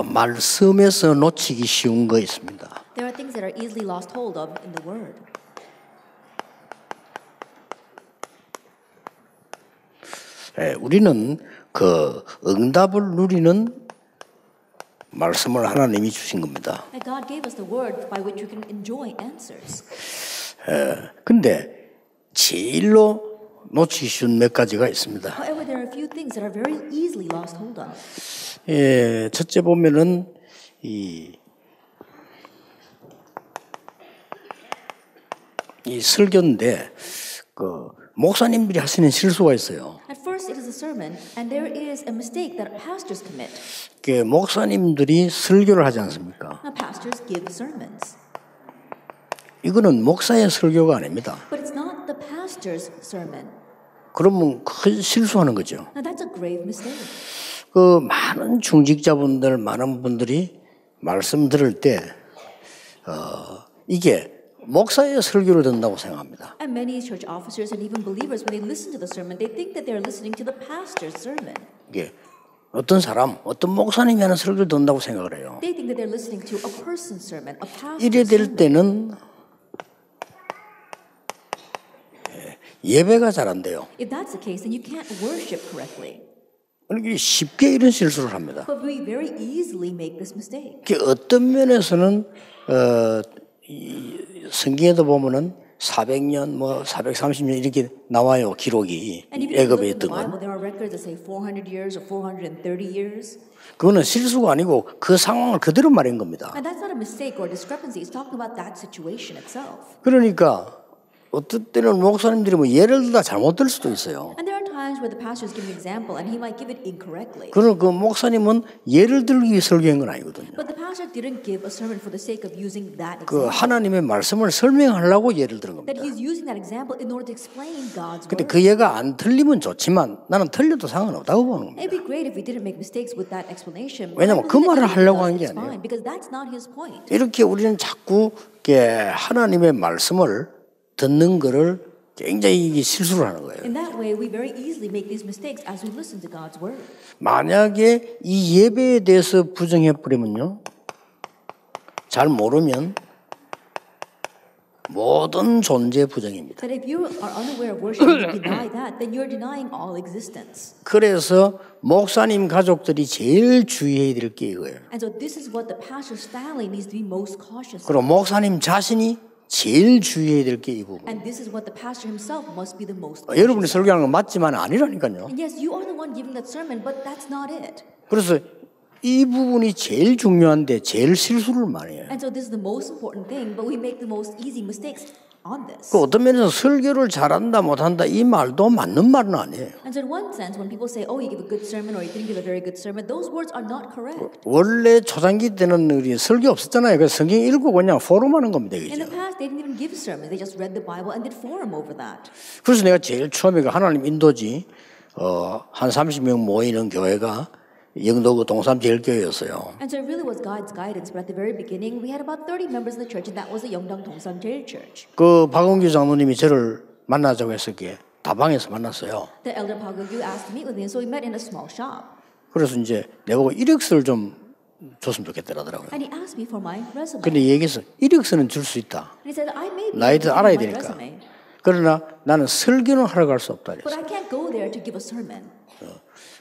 말씀에서 놓치기 쉬운 거 있습니다. There are things that are easily lost hold of in the Word. 우리는 그 응답을 누리는 말씀을 하나님이 주신 겁니다. God gave us the Word by which we can enjoy answers. 근데 제일로 놓치기 쉬운 몇 가지가 있습니다. However, there are a few things that are very easily lost hold of. 첫째 보면은 이 설교인데 그 목사님들이 하시는 실수가 있어요. At first, it is a sermon, and there is a mistake that pastors commit. 그 목사님들이 설교를 하지 않습니까? Now, pastors give sermons, 이거는 목사의 설교가 아닙니다. but it's not the pastor's sermon. 그러면 큰 실수하는 거죠. Now, that's a grave mistake. 그 많은 중직자분들, 많은 분들이 말씀 들을 때 이게 목사의 설교를 듣는다고 생각합니다. And many church officers and even believers, when they listen to the sermon, they think that they're listening to the pastor's sermon. 이게 어떤 사람, 어떤 목사님이 하는 설교를 듣는다고 생각을 해요. They think that they're listening to a person's sermon, a pastor's 이래 될 sermon. 때는 예배가 잘 안 돼요. If that's the case, then you can't worship correctly. 그러니까 쉽게 이런 실수를 합니다. But we very easily make this mistake. 어떤 면에서는 성경에도 보면은 400년, 뭐 430년 이렇게 나와요 기록이 And even if you look 애굽에 in the 있던 Bible, 건. there are records that say 400 years or 430 years. 그거는 실수가 아니고 그 상황을 그대로 말한 겁니다. And that's not a mistake or discrepancy. It's talking about that situation itself. 그러니까 어떤 때는 목사님들이 뭐 예를 들다 잘못 들 수도 있어요. And there are times where the pastor is giving an example and he might give it incorrectly. 그러나 그 목사님은 예를 들기 위해 설교한 건 아니거든요. But the pastor didn't give a sermon for the sake of using that 그 example. 하나님의 말씀을 설명하려고 예를 들은 That 겁니다. he's using that example in order to explain God's 근데 word. 그 예가 안 틀리면 좋지만 나는 틀려도 상관없다고 보는 겁니다. It'd be great if we didn't make mistakes with that explanation. 왜냐면 그 말을 하려고 하는 게 아니에요. Because that's not his point. 이렇게 우리는 자꾸 하나님의 말씀을 듣는 거를 굉장히 실수를 하는 거예요. In that way, we very easily make these mistakes as we listen to God's word. 만약에 이 예배에 대해서 부정해 버리면요, 잘 모르면 모든 존재 부정입니다. That if you are unaware of worship and you deny that, then you're denying all existence. 그래서 목사님 가족들이 제일 주의해야 될 게 이거예요. And so this is what the pastor's family needs to be most cautious of. 그리고 목사님 자신이 제일 주의해야 될 게 이 부분. And this is what the pastor himself must be the most cautious. 여러분이 설교하는 건 맞지만 아니라니까요. And yes, you are the one giving that sermon, but that's not it. 그래서 이 부분이 제일 중요한데 제일 실수를 많이 해요. And so this is the most important thing, but we make the most easy mistakes on this. 그 어떤 면에서 설교를 잘한다 못한다 이 말도 맞는 말은 아니에요. And so in one sense, when people say, oh, you give a good sermon or you didn't give a very good sermon, those words are not correct. 원래 초창기 때는 우리 설교 없었잖아요. 그래서 성경 읽고 그냥 포럼하는 겁니다. In the 그죠? past, they didn't even give sermons. They just read the Bible and did forum over that. 그래서 내가 제일 처음에 그 하나님 인도지 한 30명 모이는 교회가 영도 그 동삼제일교회였어요. And so it really was God's guidance. But at the very beginning, we had about 30 members in the church, and that was the Yeongdong Dongsan Jail Church. 그 박원규 장로님이 저를 만나자고 했었기에 다방에서 만났어요. The elder Park Gyu asked to meet with me, so we met in a small shop. 그래서 이제 내보고 이력서를 좀 줬으면 좋겠더라고요. And he asked me for my resume. 근데 얘기해서 이력서는 줄 수 있다. And he said, I may be 나이도 able to 알아야 give my 되니까. resume, 그러나 나는 설교는 하러 갈 수 없다 but 그랬어요. I can't go there to give a sermon.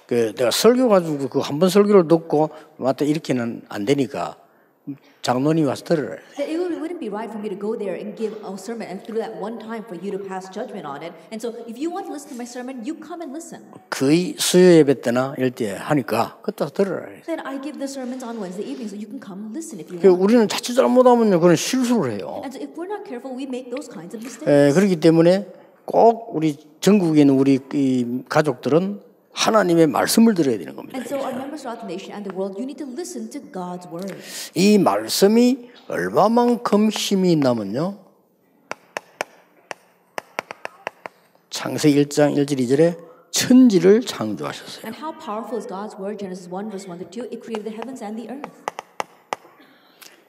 그 내가 설교 가지고 그 한 번 설교를 듣고 맞다 이렇게는 안 되니까 장로님이 와서 들으래. That it wouldn't be right for me to go there and give a sermon and through that one time for you to pass judgment on it. And so if you want to listen to my sermon, you come and listen. 거의 수요 예배 때나 이럴 때 하니까 그때 들으라. Then I give the sermons on Wednesday evening, so you can come listen if you 그 want. 우리는 자칫 잘못하면요 그런 실수를 해요. And so if we're not careful, we make those kinds of mistakes. 그렇기 때문에 꼭 우리 전국에 있는 우리 이 가족들은 하나님의 말씀을 들어야 되는 겁니다. And so our members throughout the nation and the world, you need to listen to God's word. 이 말씀이 얼마만큼 힘이 있냐면요. 창세기 1장 1절 2절에 천지를 창조하셨어요. And how powerful is God's word? Genesis 1 verse 1 to 2. It created the heavens and the earth.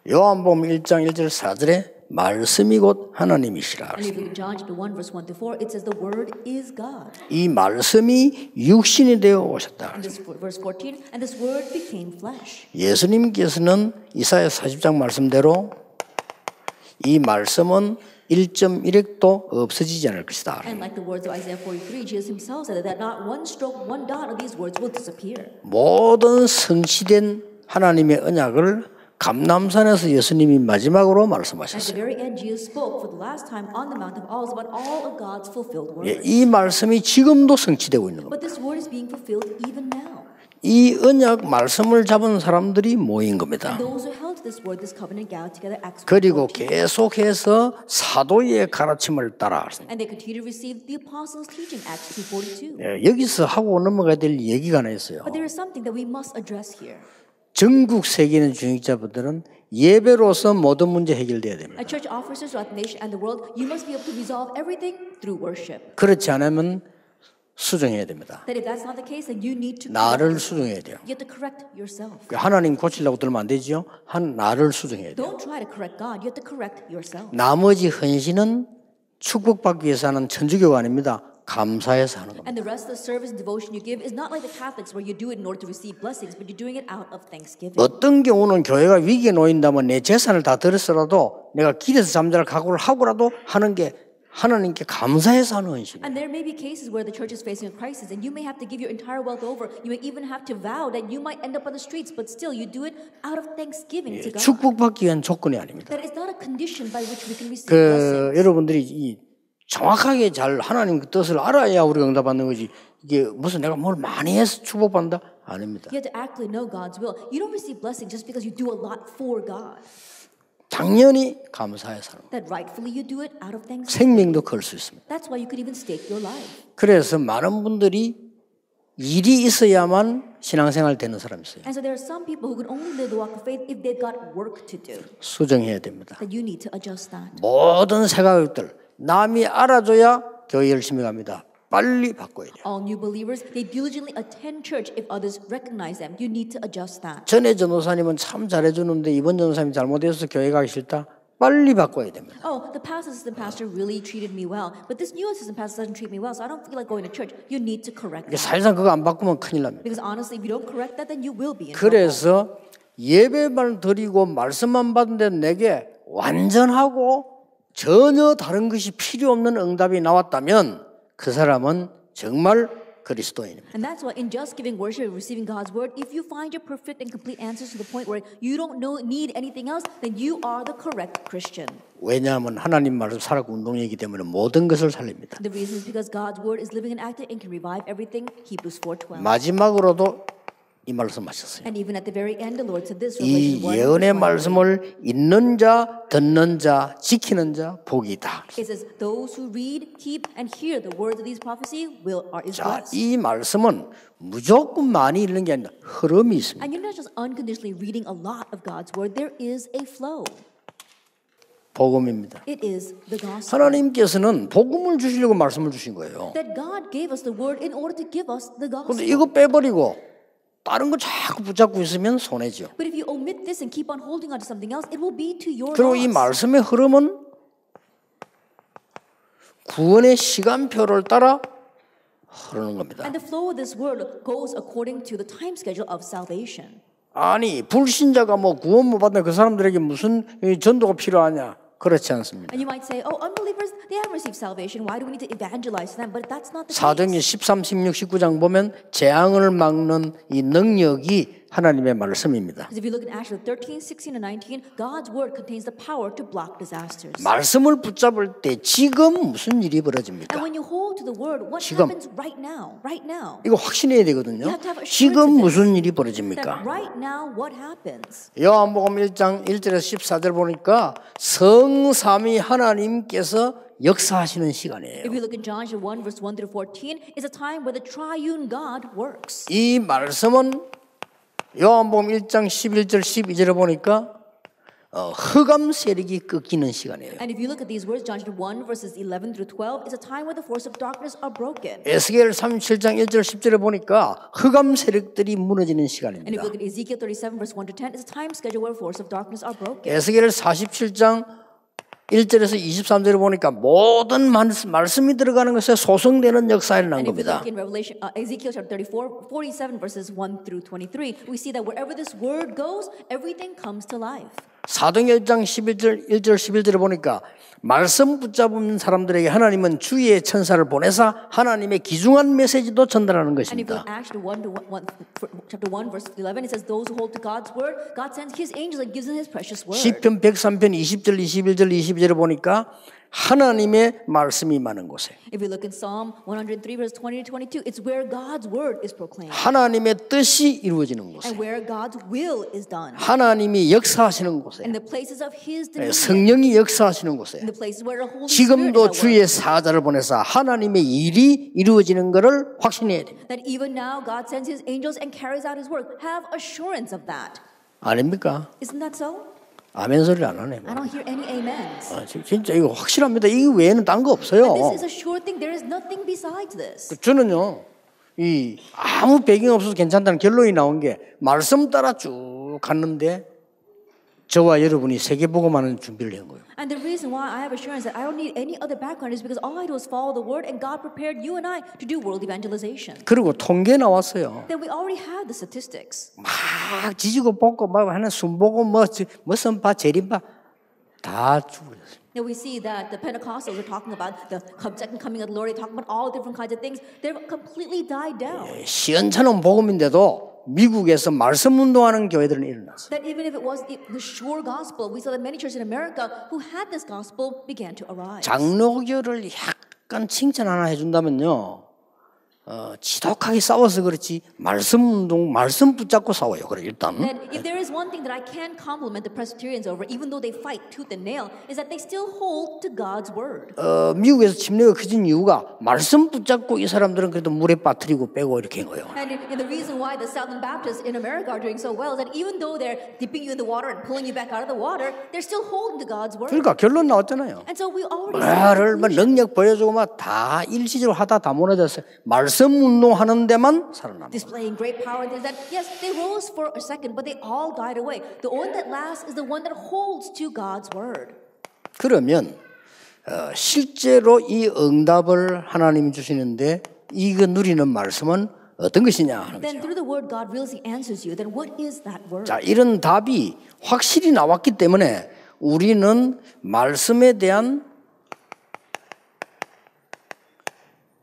요한복음 1장 1절 4절에 말씀이 곧 하나님이시라. And if you look at John chapter 1 verse 1 to 4, it says the word is God. 이 말씀이 육신이 되어 오셨다. And this verse 14, and this word became flesh. 예수님께서는 이사야 40장 말씀대로 이 말씀은 1.1핵도 없어지지 않을 것이다. And like the words of Isaiah 43, Jesus himself said that not one stroke, one dot of these words will disappear. 모든 성취된 하나님의 언약을 감람산에서 예수님이 마지막으로 At the 말씀하셨어요. very end, Jesus spoke for the last time on the Mount of Olives about all of God's fulfilled words. 이 말씀이 지금도 성취되고 있는 겁니다. But this word is being fulfilled even now. 이 언약 말씀을 잡은 사람들이 모인 겁니다. And those who held to this word, this covenant, gathered together, Acts 1:14. 그리고 계속해서 사도의 가르침을 따라 And they continue to receive the apostles' teaching, Acts 2:42. 여기서 하고 넘어가야 될 얘기가 하나 있어요. But there is something that we must address here. 전국 세계 있는 중직자분들은 예배로서 모든 문제 해결돼야 됩니다. As church officers throughout the nation and the world, you must be able to resolve everything through worship. 그렇지 않으면 수정해야 됩니다. That if that's not the case, then you need to 나를 correct. 수정해야 돼요. You have to correct yourself. 하나님 고치려고 들면 안 되죠. 나를 수정해야 돼요. Don't try to correct God. You have to correct yourself. 나머지 헌신은 축복받기 위해서 하는 천주교가 아닙니다. 감사해서 하는 겁니다. And the rest of the service and devotion you give is not like the Catholics where you do it in order to receive blessings, but you're doing it out of thanksgiving. 어떤 경우는 교회가 위기에 놓인다면 내 재산을 다 들었더라도 내가 길에서 잠잘 각오를 하고라도 하는 게 하나님께 감사해서 하는 헌신이에요. And there may be cases where the church is facing a crisis and you may have to give your entire wealth over. You may even have to vow that you might end up on the streets, but still you do it out of thanksgiving to God. 축복받기 위한 조건이 아닙니다. That is not a condition by which we can receive blessings. 여러분들이 이 정확하게 잘 하나님 그 뜻을 알아야 우리가 응답받는 거지. 이게 무슨 내가 뭘 많이 해서 축복받는다? 아닙니다. You have to actively know God's will. You don't receive blessings just because you do a lot for God. 당연히 감사해서 하는 거예요. That rightfully you do it out of thanksgiving. 생명도 걸 수 있습니다. That's why you could even stake your life. 그래서 많은 분들이 일이 있어야만 신앙생활 되는 사람이 있어요. And so there are some people who can only live the walk of faith if they've got work to do. 수정해야 됩니다. That you need to adjust that. 모든 새가족들 남이 알아줘야 교회 열심히 갑니다. 빨리 바꿔야 돼요. All new believers, they diligently attend church if others recognize them. You need to adjust that. 전에 전도사님은 참 잘해주는데 이번 전도사님이 잘못해서 교회 가기 싫다. 빨리 바꿔야 됩니다. Oh, the past assistant pastor really treated me well, but this new assistant pastor doesn't treat me well, so I don't feel like going to church. You need to correct that. 사실상 그거 안 바꾸면 큰일 납니다. Because honestly, if you don't correct that, then you will be in trouble. 그래서 예배만 드리고 말씀만 받는데 내게 완전하고 전혀 다른 것이 필요 없는 응답이 나왔다면 그 사람은 정말 그리스도인입니다. And that's why in just giving worship and receiving God's word, if you find your perfect and complete answers to the point where you don't need anything else, then you are the correct Christian. 왜냐하면 하나님 말씀 살아있고 운동이기 때문에 모든 것을 살립니다. The reason is because God's word is living and active and can revive everything. Hebrews 4:12. 마지막으로도 이 말씀하셨어요. And even at the very end, the Lord said this. 이 Revelation 1, 예언의 verse 1. 말씀을 읽는 자, 듣는 자, 지키는 자 복이다. It says, those who read, keep, and hear the words of these prophecy is 자, blessed. 이 말씀은 무조건 많이 읽는 게 아니라 흐름이 있습니다. And you're not just unconditionally reading a lot of God's word. There is a flow. 복음입니다. It is the gospel. 하나님께서는 복음을 주시려고 말씀을 주신 거예요. That God gave us the word in order to give us the gospel. 그런데 이거 빼버리고 다른 거 자꾸 붙잡고 있으면 손해죠. But if you omit this and keep on holding on to something else, it will be to your 그리고 이 loss. 말씀의 흐름은 구원의 시간표를 따라 흐르는 겁니다. And the flow of this word goes according to the time schedule of salvation. 아니 불신자가 뭐 구원 못 받는 그 사람들에게 무슨 전도가 필요하냐? 그렇지 않습니다. And you might say, oh, unbelievers, they haven't received salvation. Why do we need to evangelize to them? But that's not the 사도행전 case. 13, 16, 19장 보면 재앙을 막는 이 능력이 하나님의 말씀입니다. Because if you look at Acts 13, 16, and 19, God's word contains the power to block disasters. 말씀을 붙잡을 때 지금 무슨 일이 벌어집니까? And when you hold to the word, what 지금. happens right now? Right now. 이거 확신해야 되거든요. You have to have assurance 지금 of this. 무슨 일이 That 벌어집니까? right now, what happens? 요한복음 1장 1절에서 14절 보니까 성삼위 하나님께서 역사하시는 시간이에요. If you look in John 1, verse 1 through 14, it's a time where the triune God works. 이 말씀은 요한복음 1장 11절 12절에 보니까 흑암 세력이 꺾이는 시간이에요. And if you look at these words, John 1, verses 11 through 12, it's a time where the force of darkness are broken. 에스겔 37장 1절 10절에 보니까 흑암 세력들이 무너지는 And if 시간입니다. you look at Ezekiel 37, verse 1 to 10, it's a time schedule where force of darkness are broken. 에스겔 47장 1절에서 23절을 보니까 모든 말씀이 들어가는 것에 소성되는 역사에 난 And if we 겁니다. look in Revelation, Ezekiel chapter 34, 47 verses 1 through 23, we see that wherever this word goes, everything comes to life. 사도행전 1절 11절을 보니까 말씀 붙잡은 사람들에게 하나님은 주의 천사를 보내사 하나님의 귀중한 메시지도 전달하는 And if we 것입니다. look Acts chapter 1 verse 11, it says those who hold to God's word, God sends his angels and gives them his precious word. 시편 103편 20절 21절 22절을 보니까 하나님의 말씀이 많은 곳에 If we look in Psalm 103 verse 20 to 22, it's where God's word is proclaimed 하나님의 뜻이 이루어지는 곳에 and where God's will is done. 하나님이 역사하시는 곳에 In the places of his dominion, 성령이 역사하시는 곳에 in the places where the Holy Spirit 지금도 is at work. 주의 사자를 보내사 하나님의 일이 이루어지는 것을 확신해야 됩니다. That even now God sends his angels and carries out his work. Have assurance of that. 아닙니까? Isn't that so? 아멘 소리를 안 하네. I don't hear any amens. 진짜 이거 확실합니다. 이 외에는 딴 거 But 없어요. this is a sure thing. There is nothing besides this. 저는요, 이 아무 배경 없어서 괜찮다는 결론이 나온 게 말씀 따라 쭉 갔는데 저와 여러분이 세계복음하는 준비를 한 거예요. And the reason why I have assurance that I don't need any other background is because all I do is follow the word, and God prepared you and I to do world evangelization. 그리고 통계 나왔어요. Then we already have the statistics. 막 지지고 볶고 막 하는 순보고 뭐 선파 재림파 다 죽었어요. Now we see that the Pentecostals are talking about the second coming of the Lord. They're talking about all different kinds of things. They've completely died down. 시원찮은 복음인데도 미국에서 말씀 운동하는 교회들은 일어났어요. That even if it was the sure gospel, we saw that many churches in America who had this gospel began to arise. 장로교를 약간 칭찬 하나 해준다면요, 지독하게 싸워서 그렇지 말씀 운동, 말씀 붙잡고 싸워요. 그래 일단. That if there is one thing that I can compliment the Presbyterians over, even though they fight tooth and nail, is that they still hold to God's word. 미국에서 침례가 커진 이유가 말씀 붙잡고 이 사람들은 그래도 물에 빠뜨리고 빼고 이렇게 한 거예요. And the reason why the Southern Baptists in America are doing so well is that even though they're dipping you in the water and pulling you back out of the water, they're still holding to God's word. 그러니까 결론 나왔잖아요. And so we already 말을 막 능력 보여주고 막 다 일시적으로 하다 다 무너졌어요. 말씀 운동하는 데만 살아남아. displaying great power. And that yes, they rose for a second, but they all died away. The one that lasts is the one that holds to God's word. 그러면 실제로 이 응답을 하나님이 주시는데 이거 누리는 말씀은 어떤 것이냐 하는 Then 거죠. through the word God really answers you. Then what is that word? 자, 이런 답이 확실히 나왔기 때문에 우리는 말씀에 대한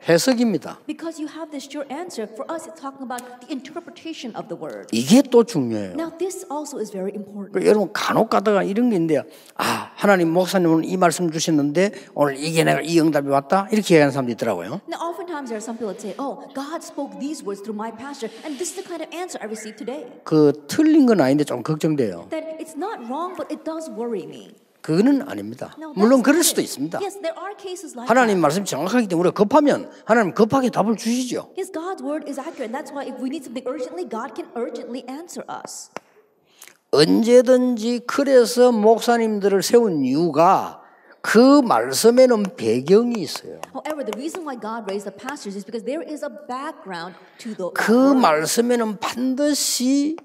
해석입니다. Because you have this sure answer. For us, it's talking about the interpretation of the word. 이게 또 중요해요. Now, this also is very important. 여러분 간혹 가다가 이런 게 있는데요. 아, 하나님 목사님은 이 말씀 주셨는데 오늘 이게 내가 이 응답이 왔다 이렇게 얘기하는 사람도 있더라고요. Now, oftentimes there are some people that say, "Oh, God spoke these words through my pastor, and this is the kind of answer I received today." 그 틀린 건 아닌데 좀 걱정돼요. That it's not wrong, but it does worry me. 그거는 아닙니다. No, 물론 that's 그럴 not 수도 it. 있습니다. Yes, there are cases like 하나님 that. 말씀이 정확하기 때문에 우리가 급하면 하나님 급하게 답을 주시죠. Yes, God's word is accurate. And that's why if we need something urgently, God can urgently answer us. 언제든지 그래서 목사님들을 세운 이유가 그 말씀에는 배경이 있어요. However, the reason why God raised the pastors is because there is a background to the 그 말씀에는 반드시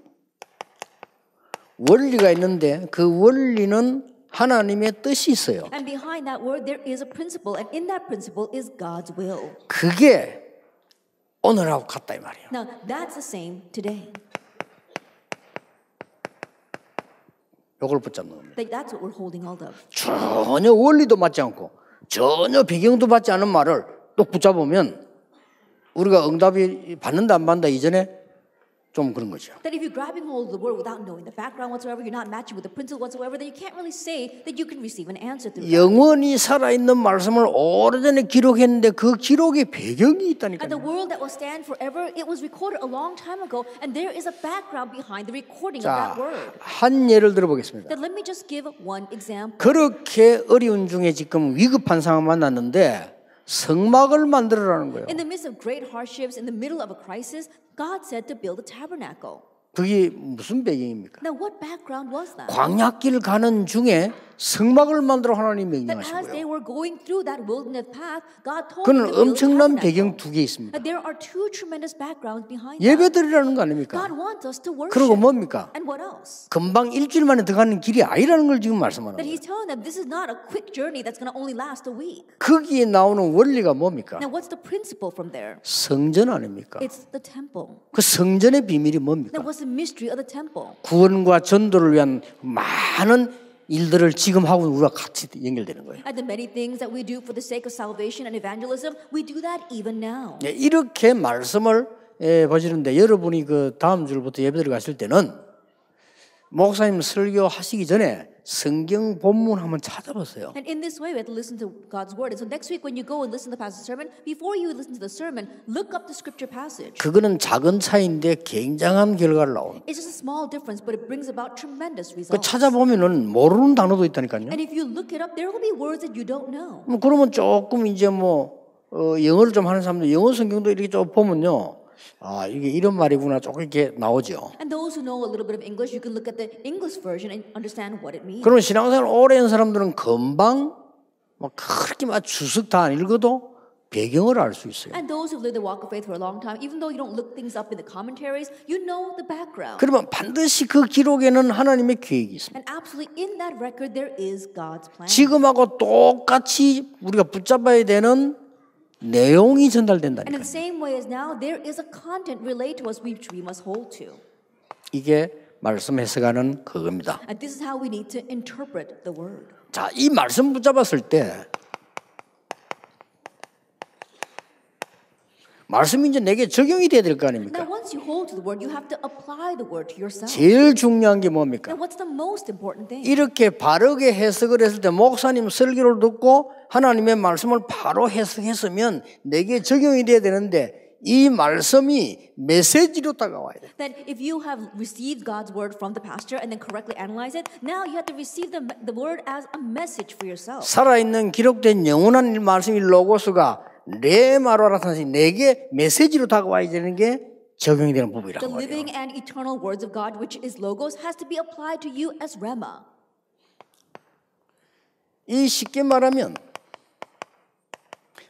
원리가 있는데 그 원리는 하나님의 뜻이 있어요. And behind that word, there is a principle, and in that principle is God's will. 그게 오늘하고 같다 이 말이에요. Now, that's the same today. 이걸 붙잡는 겁니다. That's what we're holding hold of. 전혀 원리도 맞지 않고 전혀 배경도 맞지 않은 말을 또 붙잡으면 우리가 응답이 받는다 안 받는다 이전에 좀 그런 거죠. That if you're grabbing hold of the word without knowing the background whatsoever, you're not matching with the principle whatsoever, then you can't really say that you can receive an answer through that. 영원히 살아있는 말씀을 오래전에 기록했는데 그 기록에 배경이 And 있다니까요. the world that will stand forever, it was recorded a long time ago, and there is a background behind the recording of 자, that word. 한 예를 들어보겠습니다. Then let me just give one example. 그렇게 어려운 중에 지금 위급한 상황 만났는데 성막을 만들어라는 거예요. In the midst of great hardships, in the middle of a crisis, God said to build a tabernacle. 그게 무슨 배경입니까? Now, what background was that? 광야길 가는 중에 성막을 만들어 하나님 That as they 명령하시고요. were going through that wilderness path, God told them 그는 to build 엄청난 tabernacle. 배경 두 개 있습니다. That there are two tremendous backgrounds behind that. 예배드리라는 거 아닙니까? God wants us to worship. 그리고 뭡니까? And what else? 금방 일주일 만에 들어가는 길이 아니라는 걸 지금 말씀하는 That 거예요. He's telling them this is not a quick journey that's going to only last a week. 거기에 나오는 원리가 뭡니까? Now, what's the principle from there? 성전 아닙니까? It's the temple. 그 성전의 비밀이 뭡니까? Now, what's the mystery of the temple? 구원과 전도를 위한 많은 일들을 지금 하고 우리가 같이 연결되는 거예요. And the many things that we do for the sake of salvation and evangelism, we do that even now. 네, 이렇게 말씀을 보시는데 여러분이 그 다음 주부터 예배드려 가실 때는 목사님 설교하시기 전에 성경 본문 한번 찾아보세요. And in this way, we have to listen to God's word. And so next week, when you go and listen to the pastor's sermon, before you listen to the sermon, look up the scripture passage. 그거는 작은 차이인데 굉장한 결과를 나오는. It's just a small difference, but it brings about tremendous 그 results. 찾아보면은 모르는 단어도 있다니까요. And if you look it up, there will be words that you don't know. 그러면 조금 이제 영어를 좀 하는 사람들 영어 성경도 이렇게 좀 보면요. 아, 이게 이런 말이구나 조금 이렇게 나오죠. And those who know a little bit of English, you can look at the English version and understand what it means. 그러면 신앙생활 오래 한 사람들은 금방 그렇게 막 주석 다 안 읽어도 배경을 알 수 있어요. And those who've lived the walk of faith for a long time, even though you don't look things up in the commentaries, you know the background. 그러면 반드시 그 기록에는 하나님의 계획이 있습니다. And absolutely in that record, there is God's plan. 지금하고 똑같이 우리가 붙잡아야 되는 내용이 And in 전달된다니까요. the same way as now, there is a content relayed to us which we must hold to. 이게 말씀 해석하는 그겁니다. And this is how we need to interpret the word. 자, 이 말씀 붙잡았을 때 말씀이 이제 내게 적용이 돼야 될 거 Now, 아닙니까? once you hold to the word, you have to apply the word to yourself. 제일 중요한 게 뭡니까? Now, what's the most important thing? 이렇게 바르게 해석을 했을 때 목사님 설교를 듣고 하나님의 말씀을 바로 해석했으면 내게 적용이 돼야 되는데 이 말씀이 메시지로 다가와야 돼. That if you have received God's word from the pastor and then correctly analyze it, now you have to receive the word as a message for yourself. 살아있는 기록된 영원한 말씀이 로고스가 내 말로 나타나시 내게 메시지로 다가와야 되는 게 적용이 되는 부분이라고 The 말이에요. living and eternal words of God, which is logos, has to be applied to you as rhema. 이 쉽게 말하면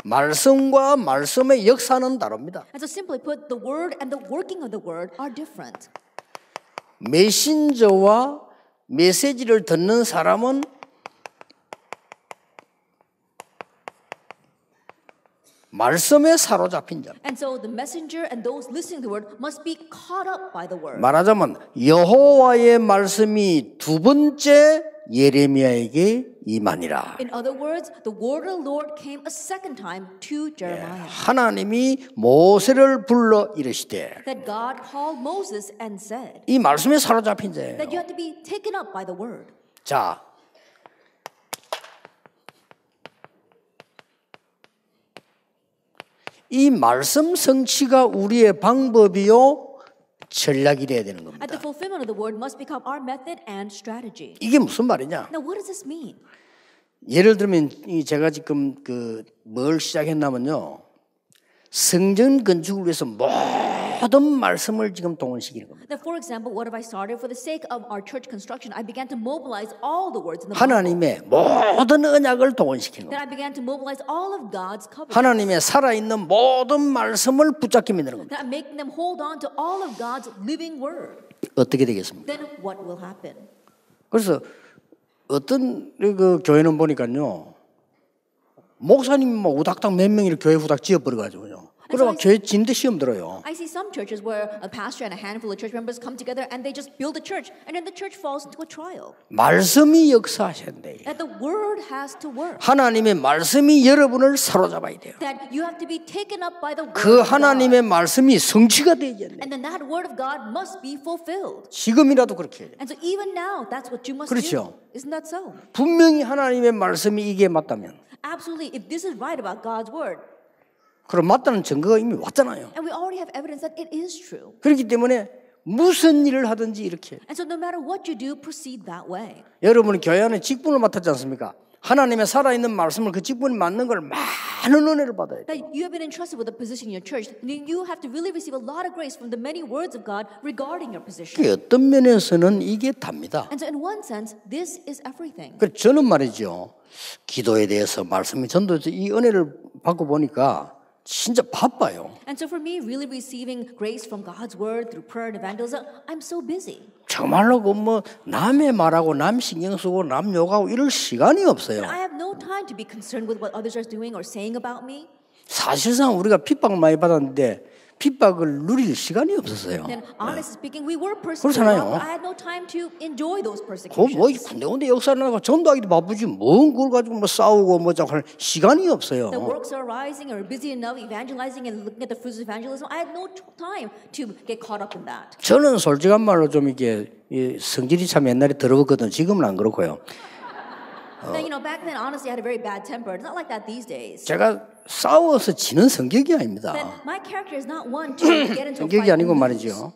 말씀과 말씀의 역사는 다릅니다. And so simply put, the word and the working of the word are different. 메신저와 메시지를 듣는 사람은 말씀에 사로잡힌 자. And so the messenger and those listening to the word must be caught up by the word. 말하자면 여호와의 말씀이 두 번째 예레미야에게 임하니라. In other words, the word of the Lord came a second time to Jeremiah. 하나님이 모세를 불러 이르시되 That God called Moses and said 이 말씀에 사로잡힌 자예요. that you have to be taken up by the word. 자, 이 말씀 성취가 우리의 방법이요 전략이 돼야 되는 겁니다. At the fulfillment of the word must become our method and strategy. 이게 무슨 말이냐? Now, what does this mean? 예를 들면 제가 지금 뭘 시작했냐면요. 성전 건축을 위해서 모든 말씀을 지금 동원시키는 겁니다. Now, for example, what have I started? For the sake of our church construction, I began to mobilize all the words in the Bible. 하나님의 모든 언약을 동원시키는 Then 겁니다. I began to mobilize all of God's covenants. 하나님의 살아있는 모든 말씀을 붙잡게 만드는 겁니다. Then I'm making them hold on to all of God's living word. 어떻게 되겠습니까? Then what will happen? 그래서 어떤 그 교회는 보니까요. 목사님 우닥닥 몇 명이 교회 후닥 지어버려가지고요. 그러면 교회 진대 시험 들어요. I see some churches where a pastor and a handful of church members come together and they just build a church, and then the church falls into a trial. 말씀이 역사하신대. That the word has to work. 하나님의 말씀이 여러분을 사로잡아야 돼요. That you have to be taken up by the word 그 of 하나님의 God. 말씀이 성취가 되어야 돼. And then that word of God must be fulfilled. 지금이라도 그렇게 해요. And so even now, that's what you must 그렇죠. do. Isn't that so? 분명히 하나님의 말씀이 이게 맞다면 Absolutely. If this is right about God's word, 그럼 맞다는 증거가 이미 왔잖아요. and we already have evidence that it is true. 그렇기 때문에 무슨 일을 하든지 이렇게 And so no matter what you do, proceed that way. 여러분이 교회 안에 직분을 맡았지 않습니까? 하나님의 살아있는 말씀을 그 직분에 맞는 걸 많은 은혜를 받아야 돼요. That you have been entrusted with a position in your church. You have to really receive a lot of grace from the many words of God regarding your position. 어떤 면에서는 이게 답니다. And so in one sense, this is everything. 저는 말이죠. 기도에 대해서 말씀이 전도해서 이 은혜를 받고 보니까 진짜 바빠요. And so for me, really receiving grace from God's word through prayer and evangelism, I'm so busy. 정말로 뭐 남의 말하고 남 신경 쓰고 남 욕하고 이럴 시간이 없어요. I have no time to be concerned with what others are doing or saying about me. 사실상 우리가 핍박을 많이 받았는데 핍박을 누릴 시간이 없었어요. Then honestly speaking, we were 그렇잖아요. persecuted. I had no time to enjoy those 뭐 persecutions. 군데군데 역사를 나고 전도하기도 바쁘지 뭔 그걸 가지고 뭐 싸우고 뭐 할 시간이 없어요. The works are arising or busy enough evangelizing and looking at the fruits of evangelism. I had no time to get caught up in that. 저는 솔직한 말로 좀 이게 성질이 참 옛날에 더러웠거든. 지금은 안 그렇고요. Now, back then, honestly, I had a very bad temper. It's not like that these days. 제가 싸워서 지는 성격이 아닙니다. Then my character is not one to get into a 성격이 fight. 아니고 and lose. 말이죠.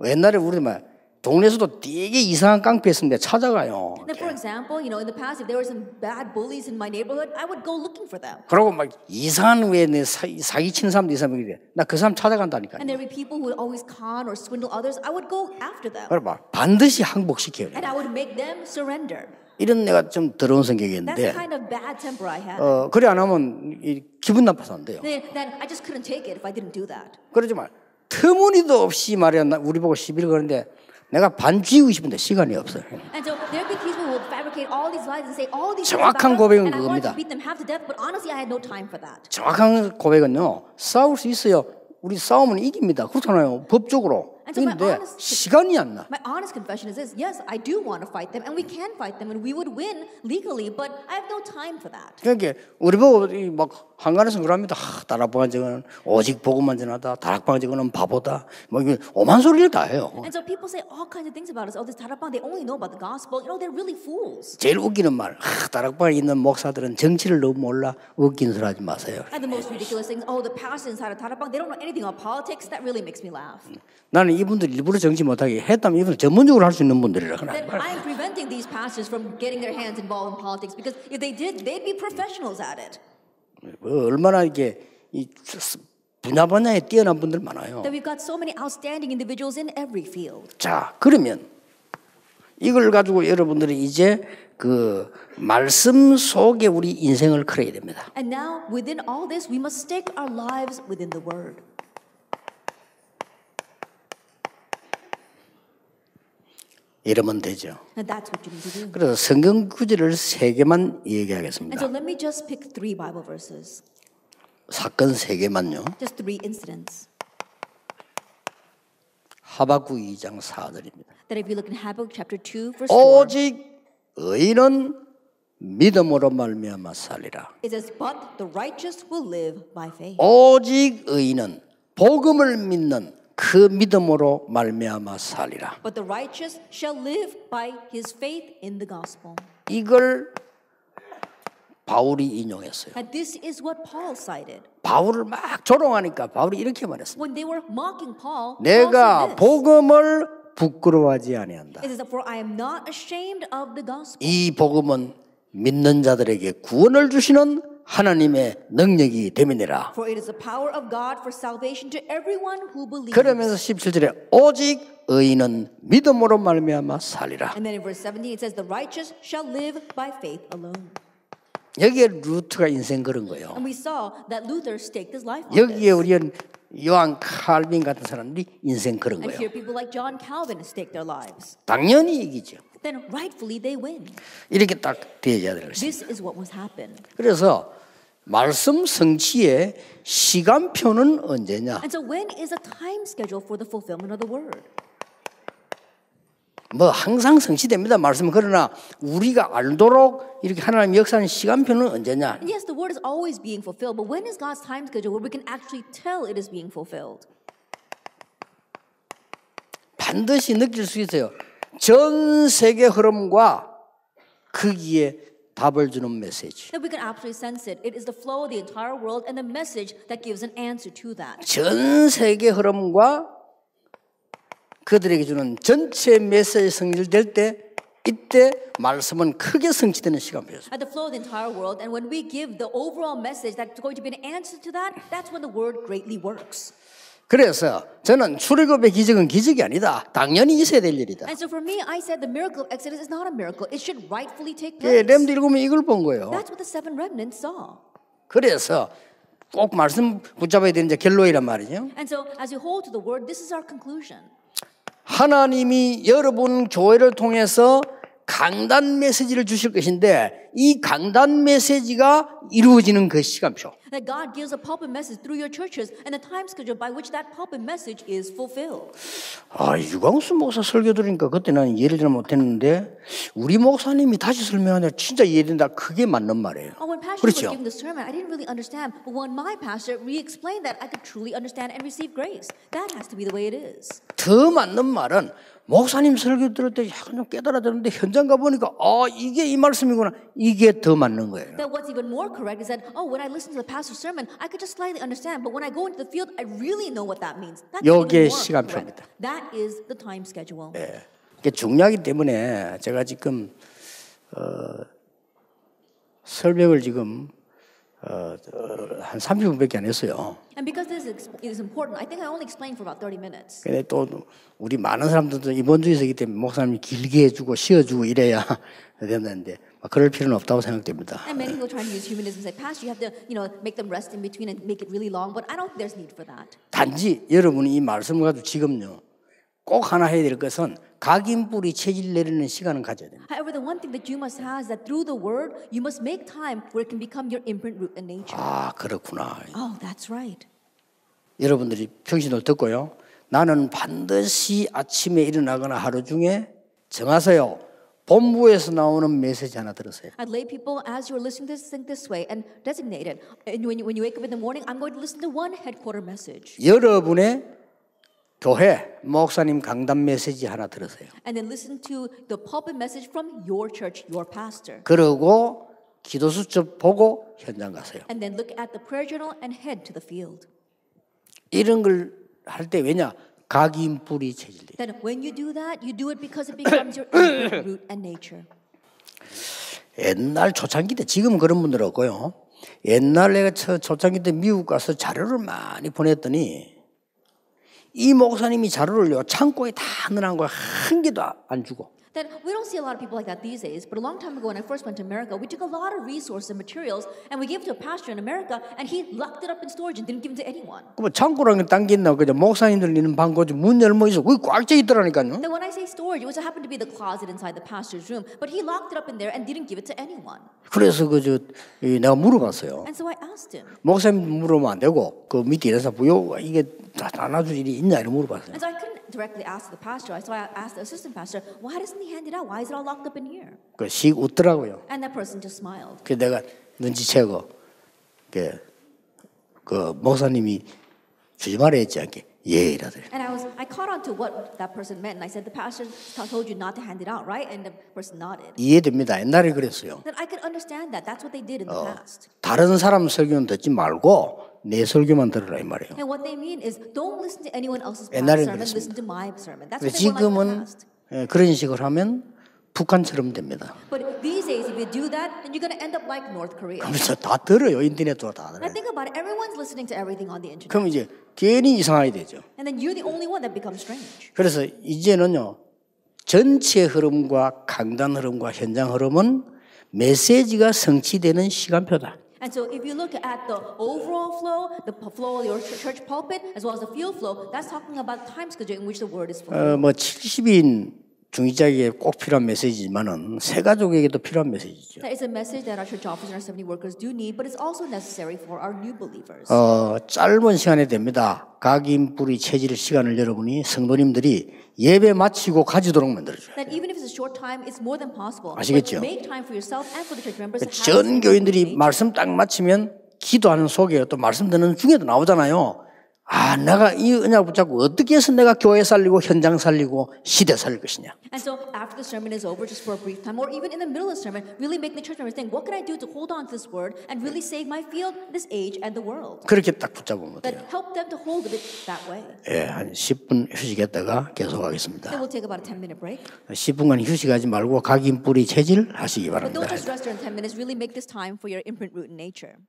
옛날에 우리 막 동네에서도 되게 이상한 깡패 있으면 내가 찾아가요. Then, for example, in the past, if there were some bad bullies in my neighborhood, I would go looking for them. 그러고 막 이상한 왜 내 사기치는 사람도 있으면 그래. 나 그 사람 찾아간다니까요. And there would be people who would always con or swindle others. I would go after them. 그래 봐. 반드시 항복시켜요. And I would make them surrender. 이런 내가 좀 더러운 That's the 성격이었는데 kind of bad temper I had. 그래 안 하면 기분 나빠서 안 돼요. Then I just couldn't take it if I didn't do that. 그러지 말. 터무니도 없이 말이야 우리 보고 시비를 거는데 내가 반쥐고 싶은데 시간이 없어요. And so there would be people who would fabricate all these lies and say all these things 정확한 about us, 고백은 and I wanted 그겁니다. to beat them half to death, but honestly, I had no time for that. 정확한 고백은요. 싸울 수 있어요. 우리 싸우면 이깁니다. 그렇잖아요. 법적으로. 근데 시간이 안 나. My honest confession is this: yes, I do want to fight them, and we can fight them, and we would win legally, but I have no time for that. 그러니까 우리 보고 막 한간에서 그럽니다. 다락방한 저거는 오직 복음만 전하다. 다락방한 저거는 바보다. 뭐 이게 오만 소리를 다 해요. And so people say all kinds of things about us. Oh, this Tarapang, they only know about the gospel. They're really fools. 제일 웃기는 말. 다락방에 있는 목사들은 정치를 너무 몰라. 웃긴 소리 하지 마세요. And the most ridiculous things. Oh, the pastors inside of Tarapang, they don't know anything about politics. That really makes me laugh. 나는 이분들 일부러 정치 못하게 했다면 이분들 전문적으로 할 수 있는 분들이라 그래. Then I am preventing these pastors from getting their hands involved in politics because if they did, they'd be professionals at it. 얼마나 이게 이 분야에 뛰어난 분들 많아요. That we've got so many outstanding individuals in every field. 자, 그러면 이걸 가지고 여러분들이 이제 그 말씀 속에 우리 인생을 걸어야 됩니다. And now, within all this, we must stake our lives within the Word. 이러면 되죠. And that's what you need to do. 그래서 성경 구절을 3개만 And so 얘기하겠습니다. let me just pick 3 Bible verses. 사건 3개만요. Just 3 incidents. 하박국 2장 4절입니다. That if you look in Habakkuk chapter 2, verse 4, 오직 의인은 믿음으로 말미암아 살리라. it says, but the righteous will live by faith. 오직 의인은 복음을 믿는 그 믿음으로 말미암아 살리라. But the righteous shall live by his faith in the gospel. 이걸 바울이 인용했어요. And this is what Paul cited. 바울을 막 조롱하니까 바울이 이렇게 말했습니다. When they were mocking Paul, 내가 Paul said this. 복음을 부끄러워하지 아니한다. It says, for I am not ashamed of the gospel. 이 복음은 믿는 자들에게 구원을 주시는 하나님의 능력이 됨이니라. For it is the power of God for salvation to everyone who believes. 그러면서 17절에 오직 의인은 믿음으로 말미암아 살리라. And then in verse 17 it says, the righteous shall live by faith alone. 여기에 루트가 인생 그런 거예요. And we saw that Luther staked his life on this. 여기에 우리는 요한 칼빈 같은 사람들이 인생 그런 And 거예요. here people like John Calvin stake their lives. 당연히 이기죠. Then rightfully they win. 이렇게 딱 되어야 되는 것입니다. This is what must happen. 그래서 말씀 성취의 시간표는 언제냐? And so when is a time schedule for the fulfillment of the word? 뭐 항상 성취됩니다. 말씀은 그러나 우리가 알도록 이렇게 하나님 역사하는 시간표는 언제냐? And yes, the word is always being fulfilled, but when is God's time schedule where we can actually tell it is being fulfilled? 반드시 느낄 수 있어요. 전 세계 흐름과 거기에 답을 주는 메시지. That we can absolutely sense it. It is the flow of the entire world and the message that gives an answer to that. 전 세계 흐름과 그들에게 주는 전체 메시지 성질될 때 이때 말씀은 크게 성취되는 시간표였어요. At the flow of the entire world, and when we give the overall message that's going to be an answer to that, that's when the word greatly works. 그래서 저는 출애굽의 기적은 기적이 아니다. 당연히 있어야 될 일이다. And so for me, I said the miracle of Exodus is not a miracle. It should rightfully take 예, place. 렘드 읽으면 이걸 본 거예요. That's what the seven remnants saw. 그래서 꼭 말씀 붙잡아야 되는 이제 결론이란 말이죠. And so as you hold to the word, this is our conclusion. 하나님이 여러분 교회를 통해서 강단 메시지를 주실 것인데 이 강단 메시지가 이루어지는 그 시간표. That God gives a pulpit message through your churches and the time schedule by which that pulpit message is fulfilled. 아, 유광수 목사 설교 들으니까 그때 나는 이해를 잘 못했는데 우리 목사님이 다시 설명하니까 진짜 이해된다. 그게 맞는 말이에요. When Pastor was 그렇죠? giving the sermon, I didn't really understand. But when my pastor re-explained that, I could truly understand and receive grace. That has to be the way it is. 더 맞는 말은 목사님 설교 들을 때 약간 좀 깨달아 듣는데 현장 가보니까 이게 이 말씀이구나. 이게 더 맞는 거예요. That what's even more correct is that, when I listen to the pastor's sermon, I could just slightly understand. But when I go into the field, I really know what that means. That's 요게 even more 시간표입니다. correct. That is the time schedule. 예. 이게 중요하기 때문에 제가 지금 설명을 지금 한 30분밖에 안 했어요. And because this is important, I think I only explained for about 30 minutes. 근데 또 우리 많은 사람들도 이번 주에 있기 때문에 목사님이 길게 해주고 쉬어주고 이래야 되는데 그럴 필요는 없다고 생각됩니다. And many people try to use humanism and say, Pastor, you have to, make them rest in between and make it really long. But I don't think there's need for that. 단지 여러분이 이 말씀을 가지고 지금요 꼭 하나 해야 될 것은 각인뿌리 체질 내리는 시간을 가져야 됩니다. However, the one thing that you must have is that through the word, you must make time where it can become your imprint, root, and nature. 아 그렇구나. Oh, that's right. 여러분들이 평신을 듣고요. 나는 반드시 아침에 일어나거나 하루 중에 정하세요. 본부에서 나오는 메시지 하나 들으세요. I'd lay people, as you're listening to this, think this way and designate it. And when you wake up in the morning, I'm going to listen to one headquarter message. 여러분의 교회 목사님 강단 메시지 하나 들으세요. And then listen to the pulpit message from your church, your pastor. 그리고 기도 수첩 보고 현장 가세요. And then look at the prayer journal and head to the field. 이런 걸 할 때 왜냐? 각인뿌리 체질이. Then when you do that, you do it because it becomes your imprint, root, and nature. 옛날 초창기 때 지금 그런 분들 없고요. 옛날 내가 초창기 때 미국 가서 자료를 많이 보냈더니 이 목사님이 자료를요 창고에 다 넣어놓은 걸 한 개도 안 주고. Then we don't see a lot of people like that these days. But a long time ago, when I first went to America, we took a lot of resources and materials, and we gave it to a pastor in America, and he locked it up in storage and didn't give it to anyone. 그 창고라는 게 딴 게 있나? 그냥 목사님들 있는 방고지 문 열면 있어. 그게 꽉 차 있더라니까요. Then when I say storage, it was happened to be the closet inside the pastor's room, but he locked it up in there and didn't give it to anyone. 그래서 내가 물어봤어요. And so I asked him. 목사님 물으면 안 되고 그 밑에 이래서 부요 이게 다 나눠줄 일이 있냐 이렇게 물어봤어요. And so I couldn't directly ask the pastor. So I asked the assistant pastor, why doesn't he hand it out? Why is it all locked up in here? 씩 웃더라고요. And that person just smiled. 그 내가 눈치채고 그 목사님이 주지 말아야 했지 않게 예 이러더래. And I caught on to what that person meant, and I said, the pastor told you not to hand it out, right? And the person nodded. 이해됩니다. 옛날에 그랬어요. Then I could understand that. That's what they did in the past. 다른 사람 설교는 듣지 말고 내 설교만 들으라 이 말이에요. And what they mean is, don't listen to anyone else's 옛날엔 sermon, 그랬습니다. listen to my sermon. That's 근데 what they were like in the 지금은 past. 그런 식으로 하면 북한처럼 됩니다. But these days, if you do that, then you're going to end up like North Korea. 그래서 다 들어요. 인터넷도 다 And 들어요. I think about it, everyone's listening to everything on the internet. 그럼 이제 괜히 이상하게 되죠. And then you're the only one that becomes strange. 그래서 이제는요. 전체 흐름과 강단 흐름과 현장 흐름은 메시지가 성취되는 시간표다. And so if you look at the overall flow, the flow of your church pulpit, as well as the field flow, that's talking about the time schedule in which the word is fulfilled. 뭐 70인 중직자에게 꼭 필요한 메시지지만은 새 가족에게도 필요한 메시지죠. That is a message that our church officers and our 70 workers do need, but it's also necessary for our new believers. 짧은 시간에 됩니다. 각인뿌리 체질 시간을 여러분이 성도님들이 예배 마치고 가지도록 만들어줘요. That even if it's a short time, it's more than possible. 아시겠죠? But make time for yourself and for the church members. to have 전 교인들이 말씀 딱 마치면 기도하는 속에 또 말씀 듣는 중에도 나오잖아요. 아, 내가 이 언약 붙잡고 어떻게 해서 내가 교회 살리고 현장 살리고 시대 살릴 것이냐. And so after the sermon is over, just for a brief time, or even in the middle of the sermon, really make the church members think, what can I do to hold on to this word and really save my field, this age, and the world? 그렇게 딱 붙잡으면 돼요. That help them to hold it that way. 예, 한 10분 휴식했다가 계속하겠습니다. Then we'll take about a 10-minute break. 10분간 휴식하지 말고 각인 뿌리 체질 하시기 But 바랍니다. don't just rest during 10 minutes, really make this time for your imprint root in nature.